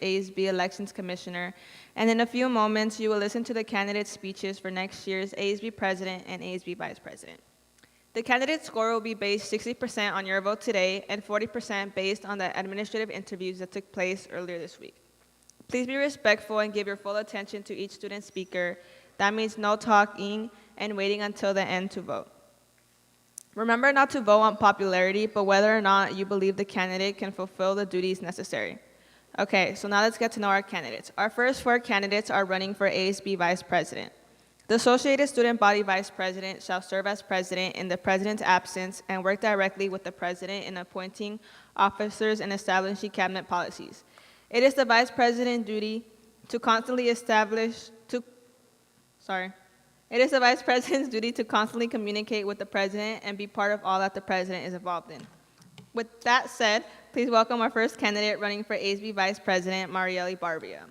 Asb Elections Commissioner, and in a few moments, you will listen to the candidate speeches for next year's Asb President and Asb Vice President. The candidate score will be based 60% on your vote today and 40% based on the administrative interviews that took place earlier this week. Please be respectful and give your full attention to each student speaker. That means no talking and waiting until the end to vote. Remember not to vote on popularity, but whether or not you believe the candidate can fulfill the duties necessary. Okay, so now let's get to know our candidates. Our first four candidates are running for ASB Vice President. The Associated Student Body Vice President shall serve as president in the president's absence and work directly with the president in appointing officers and establishing cabinet policies. It is the vice president's duty to constantly communicate with the president and be part of all that the president is involved in. With that said, please welcome our first candidate running for ASB Vice President, Marielle Barbia.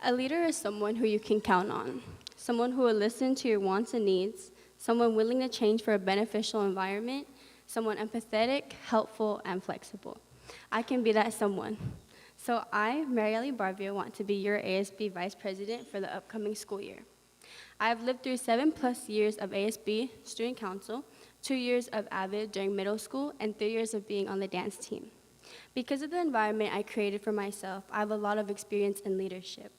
A leader is someone who you can count on, someone who will listen to your wants and needs, someone willing to change for a beneficial environment, someone empathetic, helpful, and flexible. I can be that someone. So I, Marielle Barbia, want to be your ASB Vice President for the upcoming school year. I have lived through 7+ years of ASB Student Council, 2 years of AVID during middle school, and 3 years of being on the dance team. Because of the environment I created for myself, I have a lot of experience in leadership.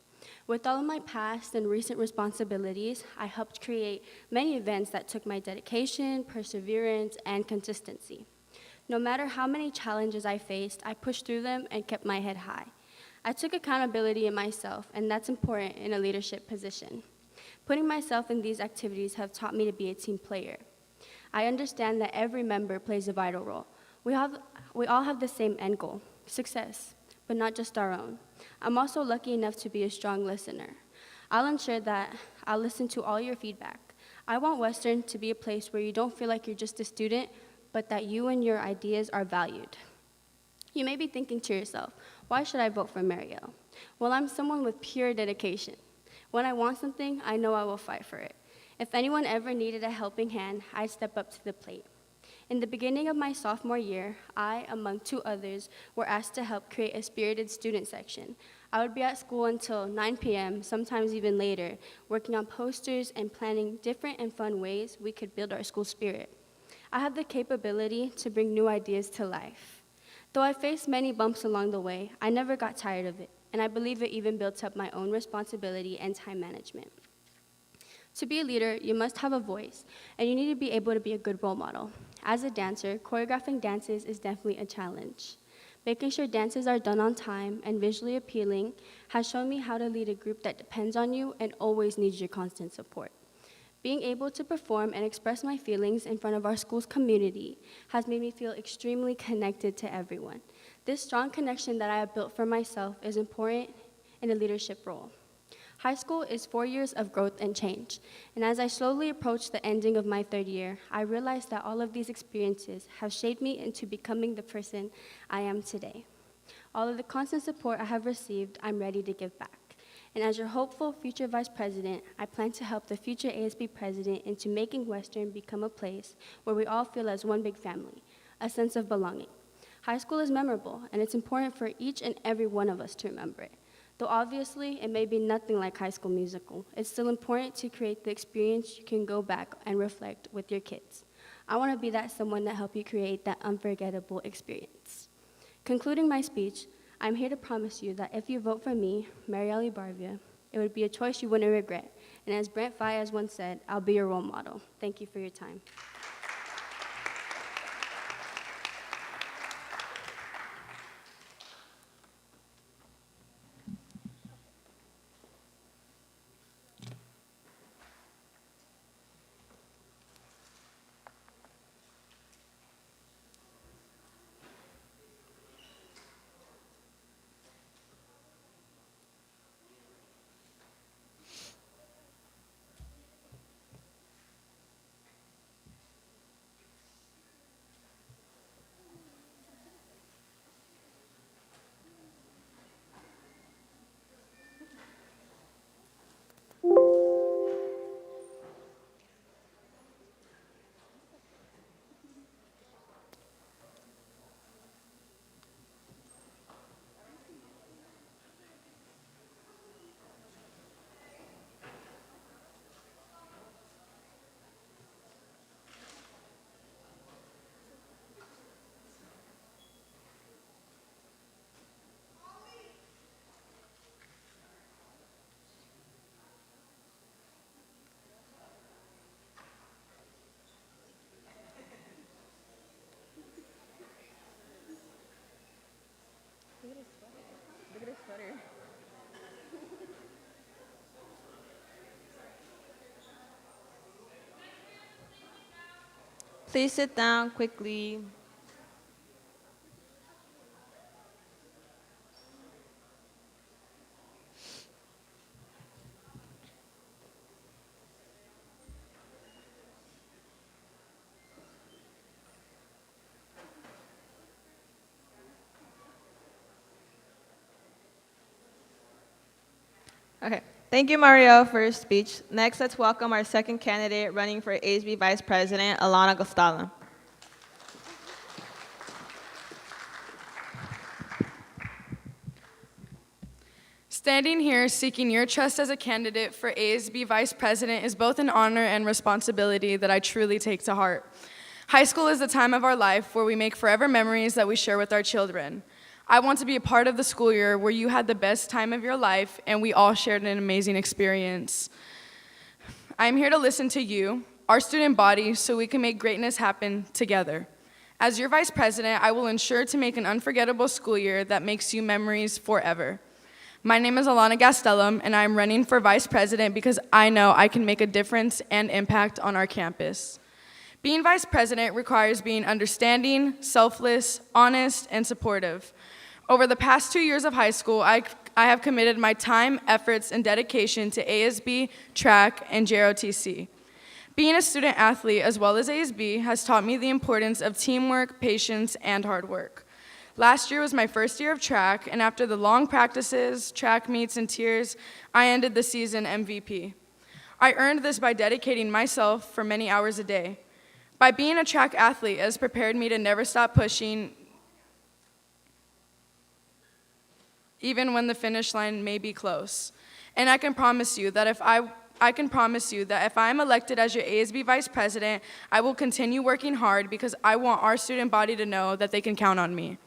With all of my past and recent responsibilities, I helped create many events that took my dedication, perseverance, and consistency. No matter how many challenges I faced, I pushed through them and kept my head high. I took accountability in myself, and that's important in a leadership position. Putting myself in these activities have taught me to be a team player. I understand that every member plays a vital role. We all have the same end goal, success, but not just our own. I'm also lucky enough to be a strong listener. I'll ensure that I'll listen to all your feedback. I want Western to be a place where you don't feel like you're just a student, but that you and your ideas are valued. You may be thinking to yourself, why should I vote for Marielle? Well, I'm someone with pure dedication. When I want something, I know I will fight for it. If anyone ever needed a helping hand, I'd step up to the plate. In the beginning of my sophomore year, I, among 2 others, were asked to help create a spirited student section. I would be at school until 9 p.m., sometimes even later, working on posters and planning different and fun ways we could build our school spirit. I have the capability to bring new ideas to life. Though I faced many bumps along the way, I never got tired of it, and I believe it even built up my own responsibility and time management. To be a leader, you must have a voice, and you need to be able to be a good role model. As a dancer, choreographing dances is definitely a challenge. Making sure dances are done on time and visually appealing has shown me how to lead a group that depends on you and always needs your constant support. Being able to perform and express my feelings in front of our school's community has made me feel extremely connected to everyone. This strong connection that I have built for myself is important in a leadership role. High school is 4 years of growth and change, and as I slowly approach the ending of my 3rd year, I realized that all of these experiences have shaped me into becoming the person I am today. All of the constant support I have received, I'm ready to give back. And as your hopeful future vice president, I plan to help the future ASB president into making Western become a place where we all feel as one big family, a sense of belonging. High school is memorable, and it's important for each and every one of us to remember it. Though obviously it may be nothing like High School Musical, it's still important to create the experience you can go back and reflect with your kids. I want to be that someone that help you create that unforgettable experience. Concluding my speech, I'm here to promise you that if you vote for me, Marielle Barbia, it would be a choice you wouldn't regret. And as Brent Fayez once said, I'll be your role model. Thank you for your time. Please sit down quickly. Okay. Thank you, Mario, for your speech. Next, let's welcome our second candidate running for ASB Vice President, Alana Gostala. Standing here seeking your trust as a candidate for ASB Vice President is both an honor and responsibility that I truly take to heart. High school is the time of our life where we make forever memories that we share with our children. I want to be a part of the school year where you had the best time of your life and we all shared an amazing experience. I'm here to listen to you, our student body, so we can make greatness happen together. As your Vice President, I will ensure to make an unforgettable school year that makes you memories forever. My name is Alana Gastelum, and I'm running for Vice President because I know I can make a difference and impact on our campus. Being Vice President requires being understanding, selfless, honest, and supportive. Over the past 2 years of high school, I have committed my time, efforts, and dedication to ASB, track, and JROTC. Being a student athlete as well as ASB has taught me the importance of teamwork, patience, and hard work. Last year was my first year of track, and after the long practices, track meets, and tears, I ended the season MVP. I earned this by dedicating myself for many hours a day. By being a track athlete, it has prepared me to never stop pushing, even when the finish line may be close. And I can promise you that if I'm elected as your ASB Vice President, I will continue working hard because I want our student body to know that they can count on me.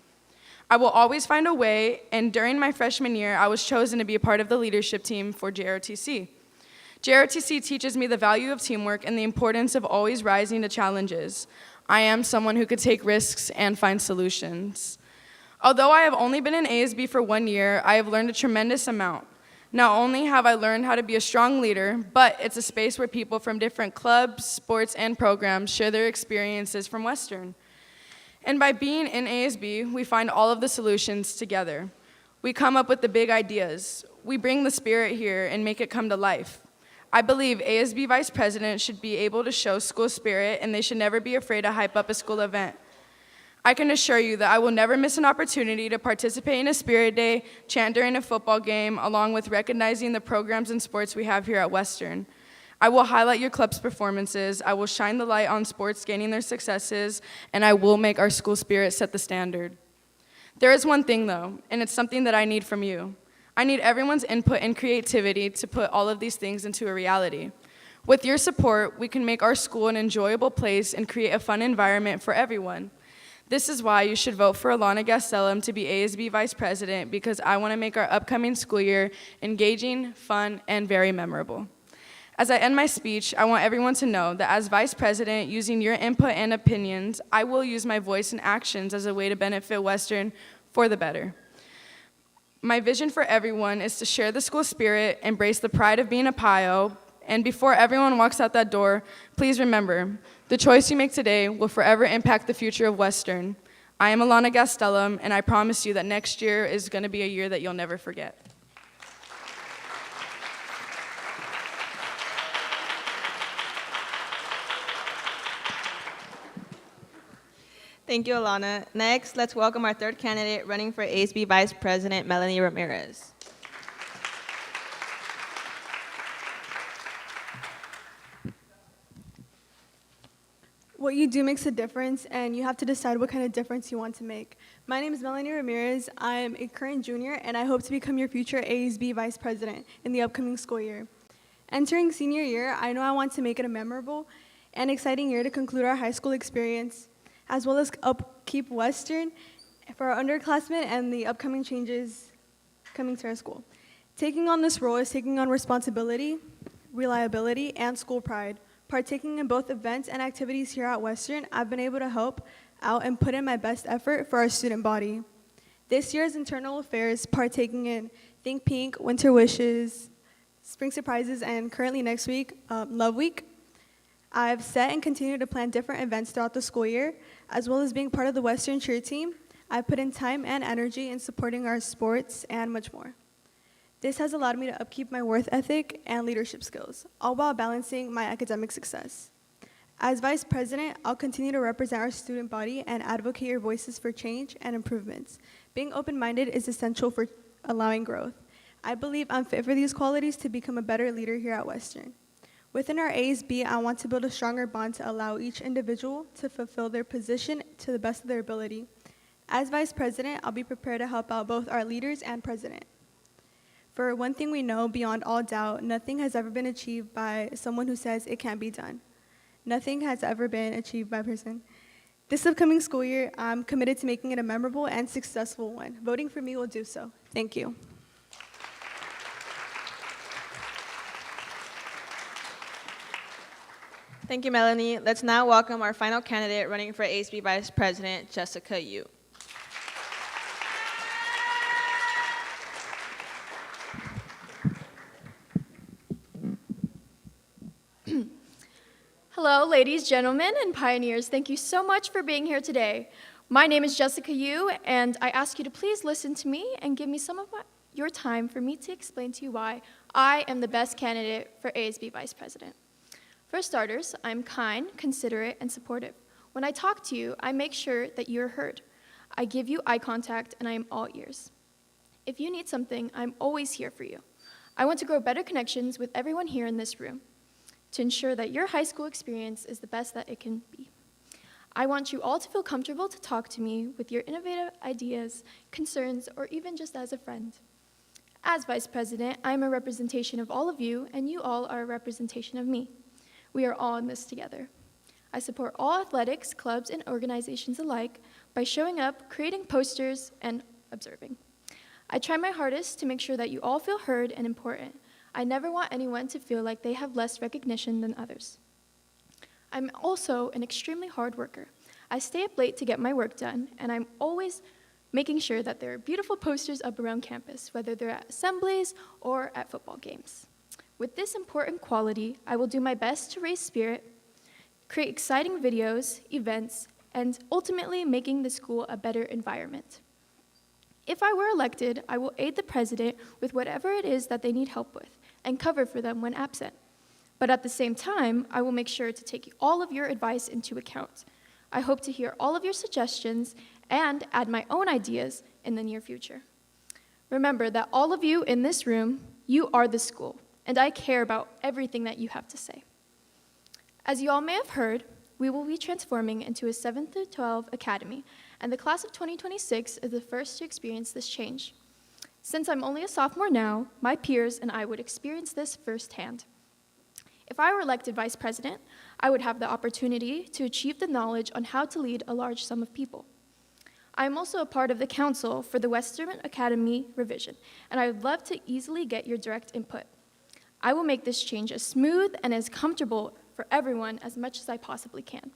I will always find a way, and during my freshman year, I was chosen to be a part of the leadership team for JROTC. JROTC teaches me the value of teamwork and the importance of always rising to challenges. I am someone who could take risks and find solutions. Although I have only been in ASB for 1 year, I have learned a tremendous amount. Not only have I learned how to be a strong leader, but it's a space where people from different clubs, sports, and programs share their experiences from Western. And by being in ASB, we find all of the solutions together. We come up with the big ideas. We bring the spirit here and make it come to life. I believe ASB Vice President should be able to show school spirit, and they should never be afraid to hype up a school event. I can assure you that I will never miss an opportunity to participate in a spirit day, chant during a football game, along with recognizing the programs and sports we have here at Western. I will highlight your club's performances, I will shine the light on sports gaining their successes, and I will make our school spirit set the standard. There is one thing though, and it's something that I need from you. I need everyone's input and creativity to put all of these things into a reality. With your support, we can make our school an enjoyable place and create a fun environment for everyone. This is why you should vote for Alana Gastelum to be ASB Vice President, because I want to make our upcoming school year engaging, fun, and very memorable. As I end my speech, I want everyone to know that as Vice President, using your input and opinions, I will use my voice and actions as a way to benefit Western for the better. My vision for everyone is to share the school spirit, embrace the pride of being a PIO, and before everyone walks out that door, please remember, the choice you make today will forever impact the future of Western. I am Alana Gastelum, and I promise you that next year is going to be a year that you'll never forget. Thank you, Alana. Next, let's welcome our third candidate running for ASB Vice President, Melanie Ramirez. What you do makes a difference, and you have to decide what kind of difference you want to make. My name is Melanie Ramirez. I'm a current junior, and I hope to become your future ASB Vice President in the upcoming school year. Entering senior year, I know I want to make it a memorable and exciting year to conclude our high school experience, as well as upkeep Western for our underclassmen and the upcoming changes coming to our school. Taking on this role is taking on responsibility, reliability, and school pride. Partaking in both events and activities here at Western, I've been able to help out and put in my best effort for our student body. This year's internal affairs, partaking in Think Pink, Winter Wishes, Spring Surprises, and currently next week, Love Week. I've set and continue to plan different events throughout the school year, as well as being part of the Western cheer team. I've put in time and energy in supporting our sports and much more. This has allowed me to upkeep my work ethic and leadership skills, all while balancing my academic success. As Vice President, I'll continue to represent our student body and advocate your voices for change and improvements. Being open-minded is essential for allowing growth. I believe I'm fit for these qualities to become a better leader here at Western. Within our ASB, I want to build a stronger bond to allow each individual to fulfill their position to the best of their ability. As Vice President, I'll be prepared to help out both our leaders and President. For one thing we know beyond all doubt, nothing has ever been achieved by someone who says it can't be done. Nothing has ever been achieved by a person. This upcoming school year, I'm committed to making it a memorable and successful one. Voting for me will do so. Thank you. Thank you, Melanie. Let's now welcome our final candidate running for ASB Vice President, Jessica Yu. Hello, ladies, gentlemen, and pioneers. Thank you so much for being here today. My name is Jessica Yu, and I ask you to please listen to me and give me some of your time for me to explain to you why I am the best candidate for ASB Vice President. For starters, I'm kind, considerate, and supportive. When I talk to you, I make sure that you're heard. I give you eye contact, and I am all ears. If you need something, I'm always here for you. I want to grow better connections with everyone here in this room to ensure that your high school experience is the best that it can be. I want you all to feel comfortable to talk to me with your innovative ideas, concerns, or even just as a friend. As Vice President, I'm a representation of all of you, and you all are a representation of me. We are all in this together. I support all athletics, clubs, and organizations alike by showing up, creating posters, and observing. I try my hardest to make sure that you all feel heard and important. I never want anyone to feel like they have less recognition than others. I'm also an extremely hard worker. I stay up late to get my work done, and I'm always making sure that there are beautiful posters up around campus, whether they're at assemblies or at football games. With this important quality, I will do my best to raise spirit, create exciting videos, events, and ultimately making the school a better environment. If I were elected, I will aid the president with whatever it is that they need help with and cover for them when absent. But at the same time, I will make sure to take all of your advice into account. I hope to hear all of your suggestions and add my own ideas in the near future. Remember that all of you in this room, you are the school, and I care about everything that you have to say. As you all may have heard, we will be transforming into a 7 through 12 academy, and the class of 2026 is the first to experience this change. Since I'm only a sophomore now, my peers and I would experience this firsthand. If I were elected vice president, I would have the opportunity to achieve the knowledge on how to lead a large sum of people. I am also a part of the council for the Western Academy revision, and I would love to easily get your direct input. I will make this change as smooth and as comfortable for everyone as much as I possibly can.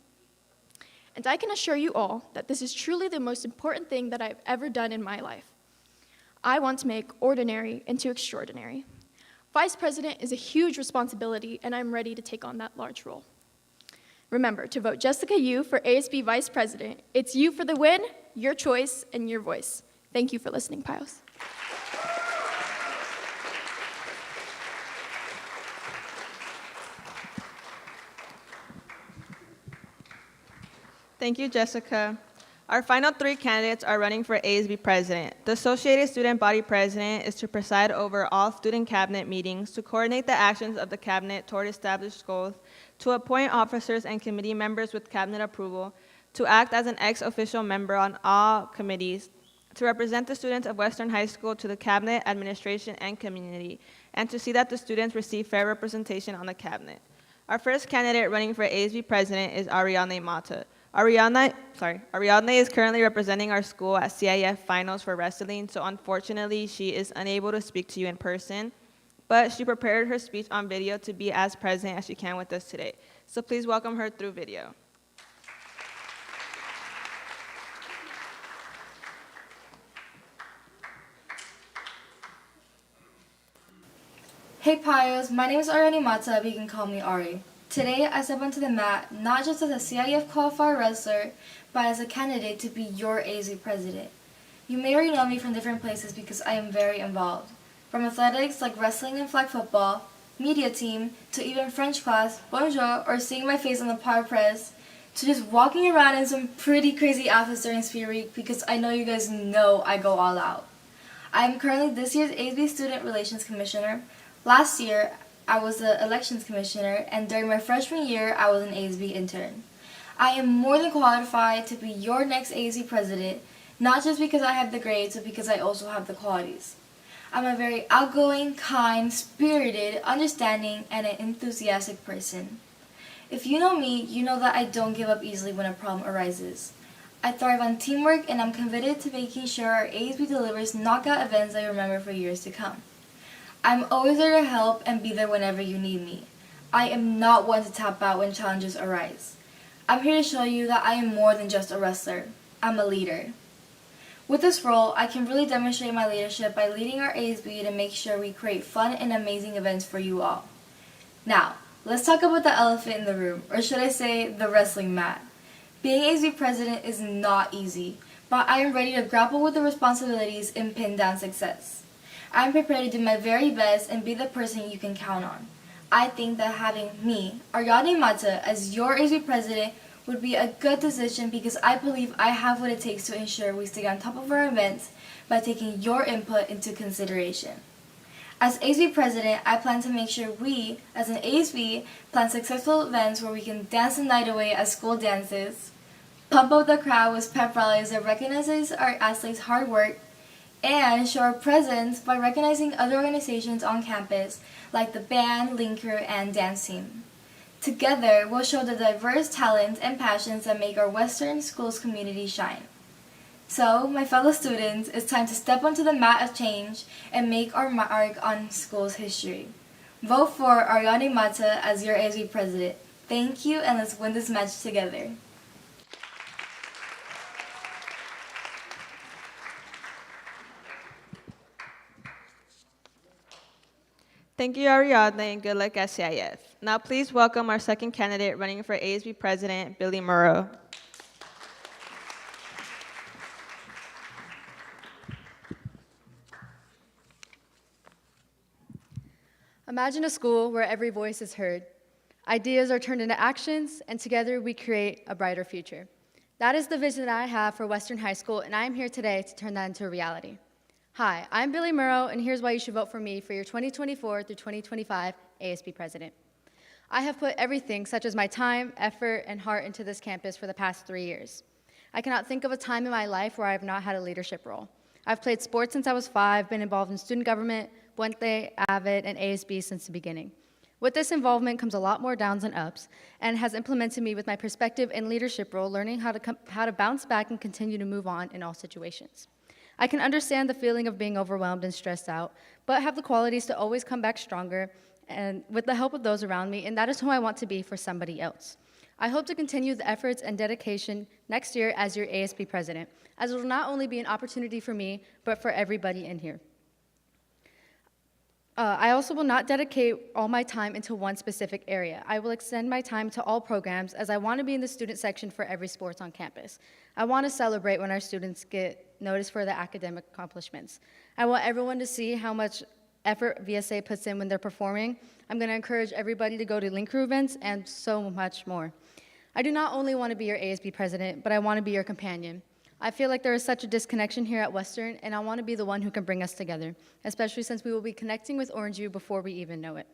And I can assure you all that this is truly the most important thing that I've ever done in my life. I want to make ordinary into extraordinary. Vice President is a huge responsibility, and I'm ready to take on that large role. Remember to vote Jessica Yu for ASB Vice President. It's you for the win, your choice, and your voice. Thank you for listening, Pios. Thank you, Jessica. Our final three candidates are running for ASB President. The Associated Student Body President is to preside over all student cabinet meetings, to coordinate the actions of the cabinet toward established goals, to appoint officers and committee members with cabinet approval, to act as an ex-official member on all committees, to represent the students of Western High School to the cabinet, administration, and community, and to see that the students receive fair representation on the cabinet. Our first candidate running for ASB President is Ariadne Mata. Ariadne is currently representing our school at CIF finals for wrestling, so unfortunately she is unable to speak to you in person, but she prepared her speech on video to be as present as she can with us today. So please welcome her through video. Hey Pios, my name is Ariane Mata, but you can call me Ari. Today, I step onto the mat not just as a CIF qualifier wrestler, but as a candidate to be your ASB president. You may already know me from different places because I am very involved. From athletics like wrestling and flag football, media team, to even French class, bonjour, or seeing my face on the power press, to just walking around in some pretty crazy outfits during Spear Week because I know you guys know I go all out. I am currently this year's ASB Student Relations Commissioner. Last year, I was the Elections Commissioner, and during my freshman year, I was an ASB intern. I am more than qualified to be your next ASB president, not just because I have the grades, but because I also have the qualities. I'm a very outgoing, kind, spirited, understanding, and an enthusiastic person. If you know me, you know that I don't give up easily when a problem arises. I thrive on teamwork, and I'm committed to making sure our ASB delivers knockout events I remember for years to come. I'm always there to help and be there whenever you need me. I am not one to tap out when challenges arise. I'm here to show you that I am more than just a wrestler. I'm a leader. With this role, I can really demonstrate my leadership by leading our ASB to make sure we create fun and amazing events for you all. Now, let's talk about the elephant in the room, or should I say, the wrestling mat. Being ASB president is not easy, but I am ready to grapple with the responsibilities and pin down success. I am prepared to do my very best and be the person you can count on. I think that having me, Ariadne Mata, as your ASB president would be a good decision because I believe I have what it takes to ensure we stay on top of our events by taking your input into consideration. As ASB president, I plan to make sure we, as an ASB, plan successful events where we can dance the night away as school dances, pump up the crowd with pep rallies that recognizes our athletes' hard work, and show our presence by recognizing other organizations on campus like the band, linker, and dance team. Together, we'll show the diverse talents and passions that make our Western schools community shine. So, my fellow students, it's time to step onto the mat of change and make our mark on school's history. Vote for Ariadne Mata as your ASB president. Thank you, and let's win this match together. Thank you, Ariadne, and good luck at CIF. Now please welcome our second candidate running for ASB President, Billy Murrow. Imagine a school where every voice is heard. Ideas are turned into actions, and together we create a brighter future. That is the vision that I have for Western High School, and I am here today to turn that into a reality. Hi, I'm Billy Murrow, and here's why you should vote for me for your 2024 through 2025 ASB President. I have put everything, such as my time, effort, and heart into this campus for the past 3 years. I cannot think of a time in my life where I have not had a leadership role. I've played sports since I was 5, been involved in student government, Puente, AVID, and ASB since the beginning. With this involvement comes a lot more downs and ups, and has implemented me with my perspective and leadership role, learning how to bounce back and continue to move on in all situations. I can understand the feeling of being overwhelmed and stressed out, but have the qualities to always come back stronger and with the help of those around me, and that is who I want to be for somebody else. I hope to continue the efforts and dedication next year as your ASB president, as it will not only be an opportunity for me, but for everybody in here. I also will not dedicate all my time into one specific area. I will extend my time to all programs as I want to be in the student section for every sports on campus. I want to celebrate when our students get noticed for their academic accomplishments. I want everyone to see how much effort VSA puts in when they're performing. I'm going to encourage everybody to go to link crew events and so much more. I do not only want to be your ASB president, but I want to be your companion. I feel like there is such a disconnection here at Western, and I want to be the one who can bring us together, especially since we will be connecting with Orange U before we even know it.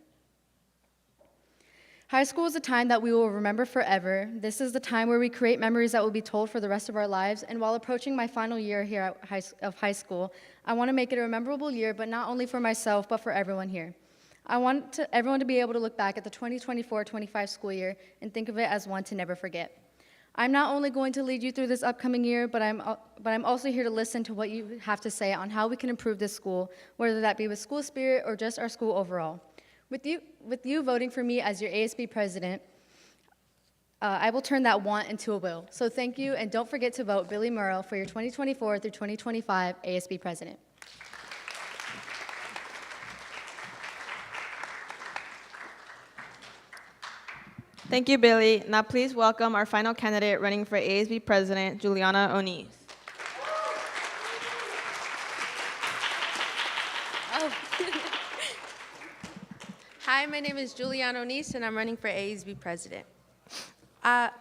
High school is a time that we will remember forever. This is the time where we create memories that will be told for the rest of our lives, and while approaching my final year here at high school, I want to make it a memorable year, but not only for myself, but for everyone here. I want everyone to be able to look back at the 2024-25 school year and think of it as one to never forget. I'm not only going to lead you through this upcoming year, but I'm also here to listen to what you have to say on how we can improve this school, whether that be with school spirit or just our school overall. With you voting for me as your ASB president, I will turn that want into a will. So thank you, and don't forget to vote Billy Murrow for your 2024 through 2025 ASB president. Thank you, Billy. Now please welcome our final candidate running for ASB President, Juliana Oniz. Hi, my name is Juliana Oniz, and I'm running for ASB President. I've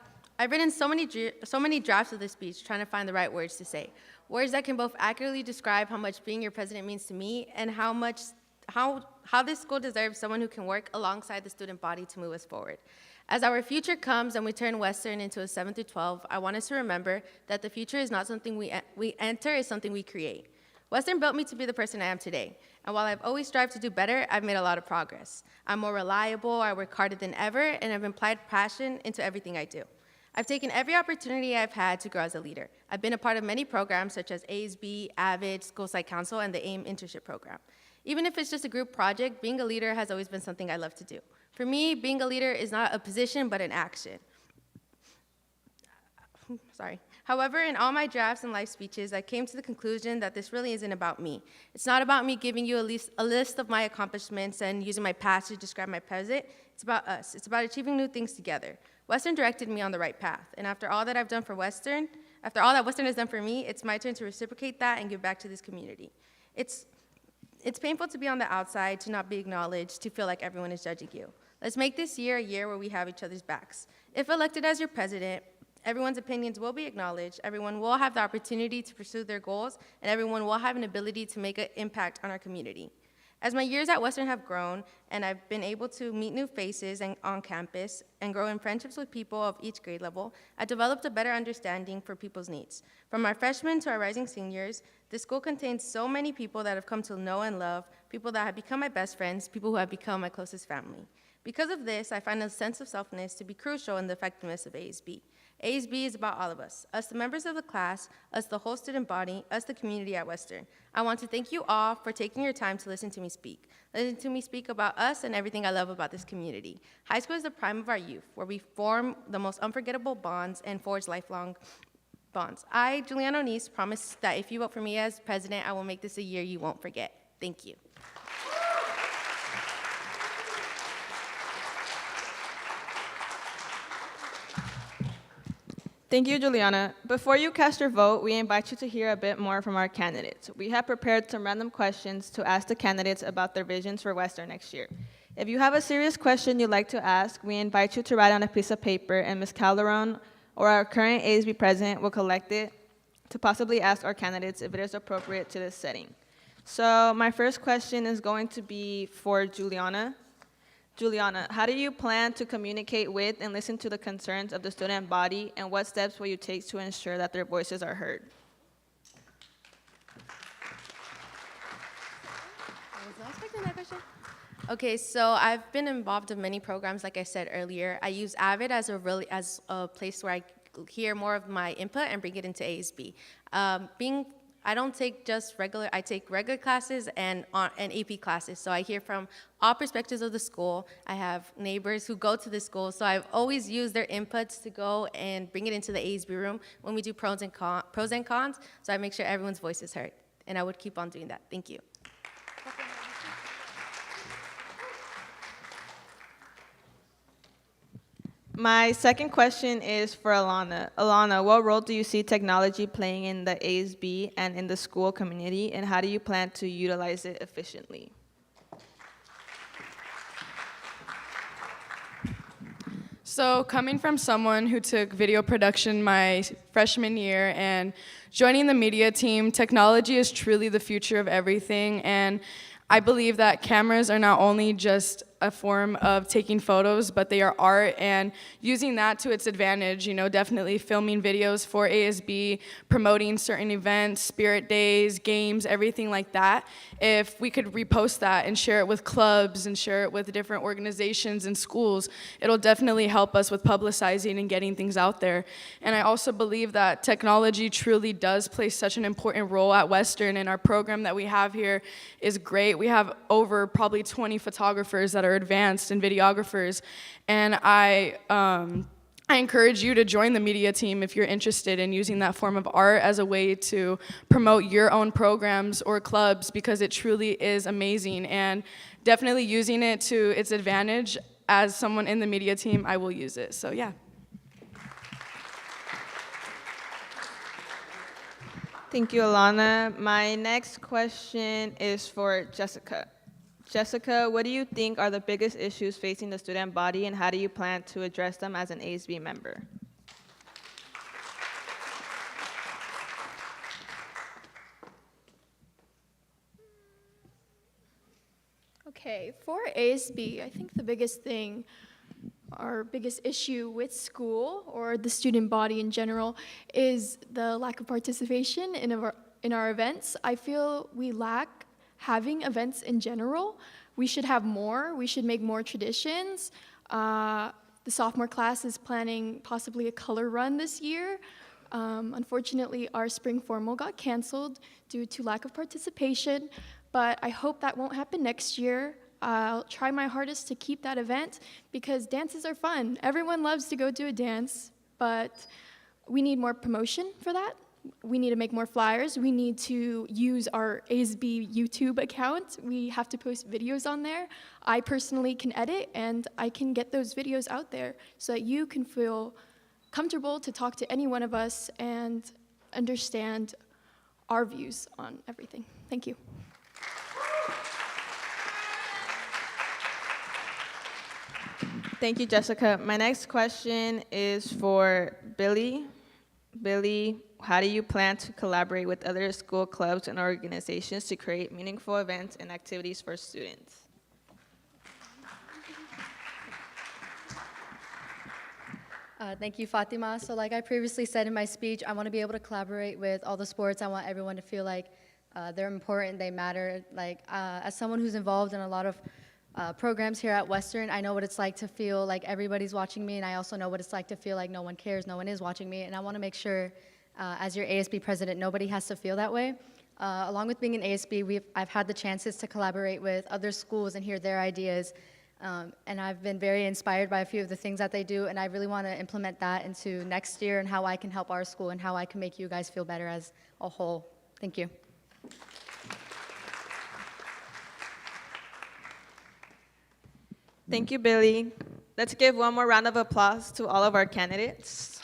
written so many drafts of this speech trying to find the right words to say. Words that can both accurately describe how much being your president means to me and how this school deserves someone who can work alongside the student body to move us forward. As our future comes and we turn Western into a 7 through 12, I want us to remember that the future is not something we enter, it's something we create. Western built me to be the person I am today. And while I've always strived to do better, I've made a lot of progress. I'm more reliable, I work harder than ever, and I've applied passion into everything I do. I've taken every opportunity I've had to grow as a leader. I've been a part of many programs such as ASB, AVID, School Site Council, and the AIM internship program. Even if it's just a group project, being a leader has always been something I love to do. For me, being a leader is not a position, but an action. Sorry. However, in all my drafts and life speeches, I came to the conclusion that this really isn't about me. It's not about me giving you a list of my accomplishments and using my past to describe my present. It's about us. It's about achieving new things together. Western directed me on the right path, and after all that I've done for Western, after all that Western has done for me, it's my turn to reciprocate that and give back to this community. It's painful to be on the outside, to not be acknowledged, to feel like everyone is judging you. Let's make this year a year where we have each other's backs. If elected as your president, everyone's opinions will be acknowledged, everyone will have the opportunity to pursue their goals, and everyone will have an ability to make an impact on our community. As my years at Western have grown, and I've been able to meet new faces on campus and grow in friendships with people of each grade level, I developed a better understanding for people's needs. From our freshmen to our rising seniors, this school contains so many people that I've come to know and love, people that have become my best friends, people who have become my closest family. Because of this, I find a sense of selfness to be crucial in the effectiveness of ASB. ASB is about all of us the members of the class, us the whole student body, us the community at Western. I want to thank you all for taking your time to listen to me speak. Listen to me speak about us and everything I love about this community. High school is the prime of our youth, where we form the most unforgettable bonds and forge lifelong bonds. I, Juliana Oniz, promise that if you vote for me as president, I will make this a year you won't forget. Thank you. Thank you, Juliana. Before you cast your vote, we invite you to hear a bit more from our candidates. We have prepared some random questions to ask the candidates about their visions for Western next year. If you have a serious question you'd like to ask, we invite you to write on a piece of paper, and Ms. Calderon or our current ASB president will collect it to possibly ask our candidates if it is appropriate to this setting. So my first question is going to be for Juliana. Juliana, how do you plan to communicate with and listen to the concerns of the student body, and what steps will you take to ensure that their voices are heard? Okay, so I've been involved in many programs, like I said earlier. I use AVID as a place where I hear more of my input and bring it into ASB. I don't take just I take regular classes and AP classes, so I hear from all perspectives of the school. I have neighbors who go to the school, so I've always used their inputs to go and bring it into the ASB room when we do pros and cons, so I make sure everyone's voice is heard, and I would keep on doing that. Thank you. My second question is for Alana. Alana, what role do you see technology playing in the ASB and in the school community, and how do you plan to utilize it efficiently? So coming from someone who took video production my freshman year and joining the media team, technology is truly the future of everything, and I believe that cameras are not only just a form of taking photos, but they are art, and using that to its advantage, definitely filming videos for ASB, promoting certain events, spirit days, games, everything like that. If we could repost that and share it with clubs and share it with different organizations and schools, it'll definitely help us with publicizing and getting things out there. And I also believe that technology truly does play such an important role at Western, and our program that we have here is great. We have over probably 20 photographers that are advanced and videographers, and I encourage you to join the media team if you're interested in using that form of art as a way to promote your own programs or clubs, because it truly is amazing, and definitely using it to its advantage. as someone in the media team, I will use it. So yeah. Thank you, Alana. My next question is for Jessica. Jessica, what do you think are the biggest issues facing the student body, and how do you plan to address them as an ASB member? Okay, for ASB, I think the biggest thing, our biggest issue with school or the student body in general is the lack of participation in our events. I feel we lack having events in general. We should have more. We should make more traditions. The sophomore class is planning possibly a color run this year. Unfortunately, our spring formal got canceled due to lack of participation, but I hope that won't happen next year. I'll try my hardest to keep that event because dances are fun. Everyone loves to go to a dance, but we need more promotion for that. We need to make more flyers. We need to use our ASB YouTube account. We have to post videos on there. I personally can edit, and I can get those videos out there so that you can feel comfortable to talk to any one of us and understand our views on everything. Thank you. Thank you, Jessica. My next question is for Billy. Billy, how do you plan to collaborate with other school clubs and organizations to create meaningful events and activities for students? Thank you, Fatima. So like I previously said in my speech, I want to be able to collaborate with all the sports. I want everyone to feel like they're important, they matter. Like as someone who's involved in a lot of programs here at Western, I know what it's like to feel like everybody's watching me, and I also know what it's like to feel like no one cares, no one is watching me, and I want to make sure as your ASB president, nobody has to feel that way. Along with being an ASB, I've had the chances to collaborate with other schools and hear their ideas, and I've been very inspired by a few of the things that they do, and I really want to implement that into next year and how I can help our school and how I can make you guys feel better as a whole. Thank you. Thank you, Billy. Let's give one more round of applause to all of our candidates.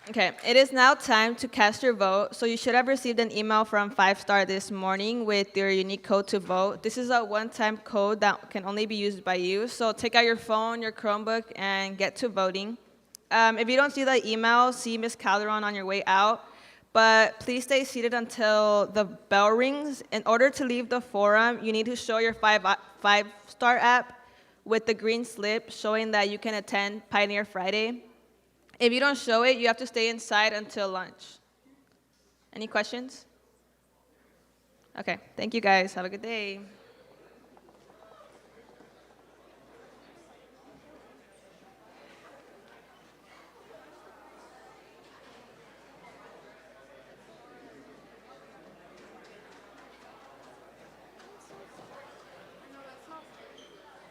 Okay, it is now time to cast your vote. So you should have received an email from 5 Star this morning with your unique code to vote. This is a one-time code that can only be used by you. So take out your phone, your Chromebook, and get to voting. If you don't see the email, see Ms. Calderon on your way out. But please stay seated until the bell rings. In order to leave the forum, you need to show your 5 Star app with the green slip showing that you can attend Pioneer Friday. If you don't show it, you have to stay inside until lunch. Any questions? Okay, thank you guys. Have a good day.